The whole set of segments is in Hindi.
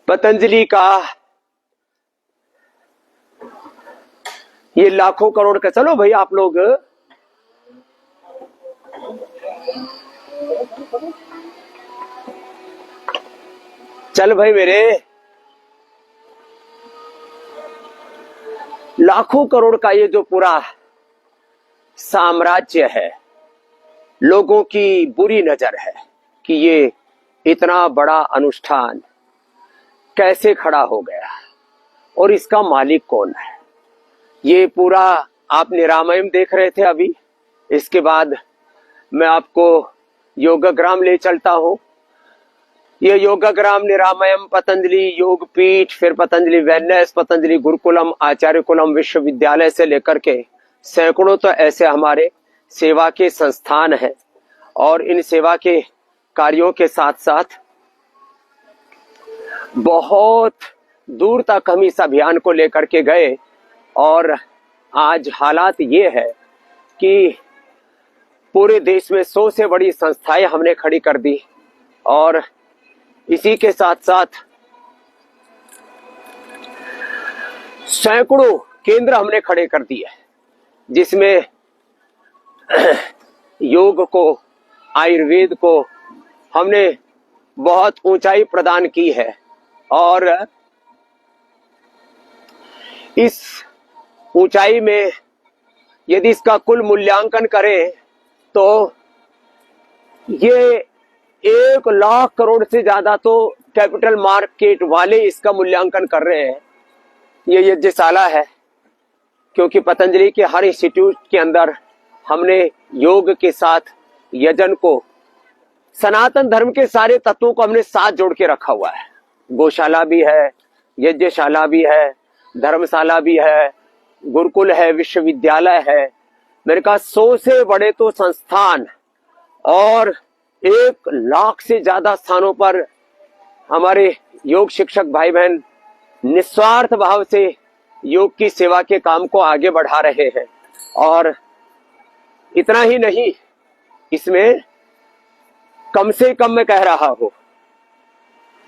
पतंजलि का ये लाखों करोड़ का, चलो भाई आप लोग चल भाई मेरे, लाखों करोड़ का ये जो पूरा साम्राज्य है, लोगों की बुरी नजर है कि ये इतना बड़ा अनुष्ठान कैसे खड़ा हो गया और इसका मालिक कौन है। ये पूरा आप निरामयम देख रहे थे अभी, इसके बाद मैं आपको योगग्राम ले चलता हूं। ये योगग्राम, निरामयम, पतंजलि योग पीठ, फिर पतंजलि वेलनेस, पतंजलि गुरुकुलम, आचार्य कुलम विश्वविद्यालय से लेकर के सैकड़ों तो ऐसे हमारे सेवा के संस्थान हैं। और इन सेवा के कार्यों के साथ साथ बहुत दूर तक हम इस अभियान को लेकर के गए और आज हालात ये है कि पूरे देश में 100 से बड़ी संस्थाएं हमने खड़ी कर दी और इसी के साथ साथ सैकड़ों केंद्र हमने खड़े कर दिए, जिसमें योग को, आयुर्वेद को हमने बहुत ऊंचाई प्रदान की है। और इस ऊंचाई में यदि इसका कुल मूल्यांकन करें तो ये 1 लाख करोड़ से ज्यादा तो कैपिटल मार्केट वाले इसका मूल्यांकन कर रहे हैं। ये यज्ञशाला है, क्योंकि पतंजलि के हर इंस्टीट्यूट के अंदर हमने योग के साथ यजन को, सनातन धर्म के सारे तत्वों को हमने साथ जोड़ के रखा हुआ है। गौशाला भी है, यज्ञशाला भी है, धर्मशाला भी है, गुरुकुल है, विश्वविद्यालय है। मेरे कहा 100 से बड़े तो संस्थान और 1 लाख से ज्यादा स्थानों पर हमारे योग शिक्षक भाई बहन निस्वार्थ भाव से योग की सेवा के काम को आगे बढ़ा रहे हैं। और इतना ही नहीं, इसमें कम से कम मैं कह रहा हूं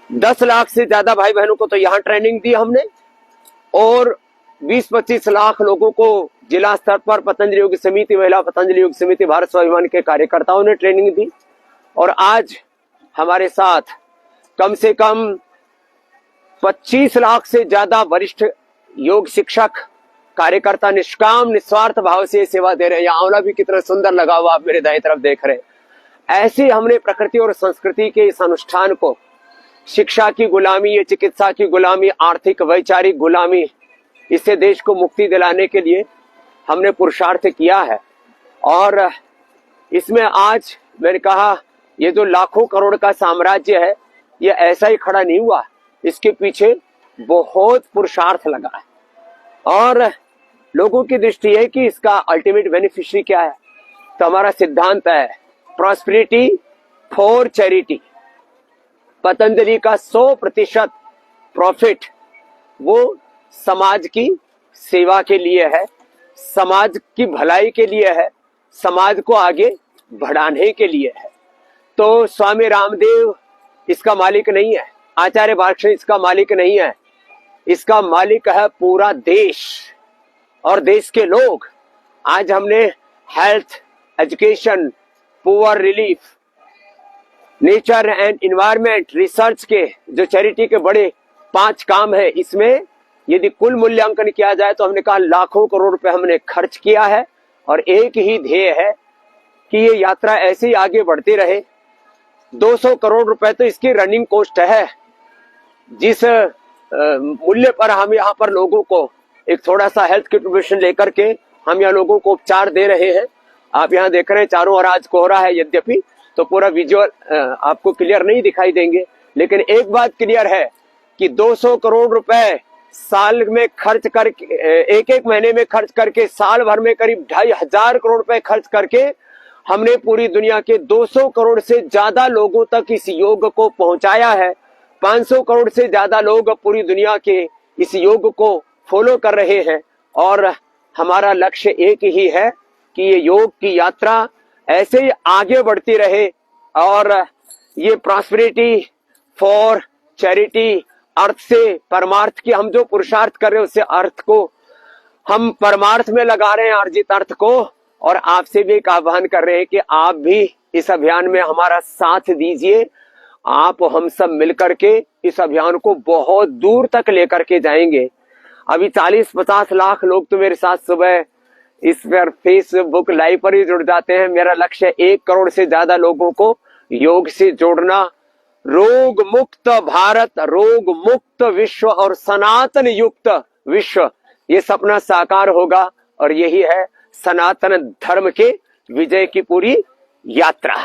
10 लाख से ज्यादा भाई बहनों को तो यहां ट्रेनिंग दी हमने और 20-25 लाख लोगों को जिला स्तर पर पतंजलि योग समिति, महिला पतंजलि योग समिति, भारत स्वाभिमान के कार्यकर्ताओं ने ट्रेनिंग दी। और आज हमारे साथ कम से कम 25 लाख से ज्यादा वरिष्ठ योग शिक्षक कार्यकर्ता निष्काम निस्वार्थ भाव से सेवा दे रहे हैं। यहाँ आंवला भी कितना सुंदर लगा हुआ आप मेरे दाएं तरफ देख रहे हैं। ऐसे हमने प्रकृति और संस्कृति के इस अनुष्ठान को, शिक्षा की गुलामी, ये चिकित्सा की गुलामी, आर्थिक वैचारिक गुलामी, इससे देश को मुक्ति दिलाने के लिए हमने पुरुषार्थ किया है। और इसमें आज मैंने कहा ये जो लाखों करोड़ का साम्राज्य है, ये ऐसा ही खड़ा नहीं हुआ, इसके पीछे बहुत पुरुषार्थ लगा है। और लोगों की दृष्टि है कि इसका अल्टीमेट बेनिफिशियरी क्या है, तो हमारा सिद्धांत है प्रॉस्पेरिटी फॉर चैरिटी। पतंजलि का 100% प्रॉफिट वो समाज की सेवा के लिए है, समाज की भलाई के लिए है, समाज को आगे बढ़ाने के लिए है। तो स्वामी रामदेव इसका मालिक नहीं है, आचार्य बालकृष्ण इसका मालिक नहीं है, इसका मालिक है पूरा देश और देश के लोग। आज हमने health, education, poor relief, nature and environment, research के जो चैरिटी के बड़े 5 काम है, इसमें यदि कुल मूल्यांकन किया जाए तो हमने कहा लाखों करोड़ रुपए हमने खर्च किया है। और एक ही ध्येय है कि ये यात्रा ऐसे ही आगे बढ़ती रहे। 200 करोड़ रुपए तो इसकी रनिंग कॉस्ट है। जिस मूल्य पर हम यहाँ पर लोगों को एक थोड़ा सा हेल्थ कंट्रीब्यूशन लेकर के हम यहाँ लोगों को उपचार दे रहे हैं। आप यहाँ देख रहे हैं चारों ओर आज कोहरा है, यद्यपि तो पूरा विजुअल आपको क्लियर नहीं दिखाई देंगे, लेकिन एक बात क्लियर है कि 200 करोड़ रुपए साल में खर्च करके, एक महीने में खर्च करके, साल भर में करीब 2500 करोड़ रुपए खर्च करके हमने पूरी दुनिया के 200 करोड़ से ज्यादा लोगों तक इस योग को पहुंचाया है। 500 करोड़ से ज्यादा लोग पूरी दुनिया के इस योग को फॉलो कर रहे हैं। और हमारा लक्ष्य एक ही है कि ये योग की यात्रा ऐसे ही आगे बढ़ती रहे और ये प्रॉस्पेरिटी फॉर चैरिटी अर्थ से परमार्थ की हम जो पुरुषार्थ कर रहे हैं उससे अर्थ को हम परमार्थ में लगा रहे हैं, अर्जित अर्थ को। और आपसे भी एक आह्वान कर रहे हैं कि आप भी इस अभियान में हमारा साथ दीजिए। आप हम सब मिलकर के इस अभियान को बहुत दूर तक लेकर के जाएंगे। अभी 40-50 लाख लोग तो मेरे साथ सुबह इस पर फेसबुक लाइव पर ही जुड़ जाते हैं। मेरा लक्ष्य 1 करोड़ से ज्यादा लोगों को योग से जोड़ना। रोग मुक्त भारत, रोग मुक्त विश्व और सनातन युक्त विश्व, ये सपना साकार होगा। और यही है सनातन धर्म के विजय की पूरी यात्रा।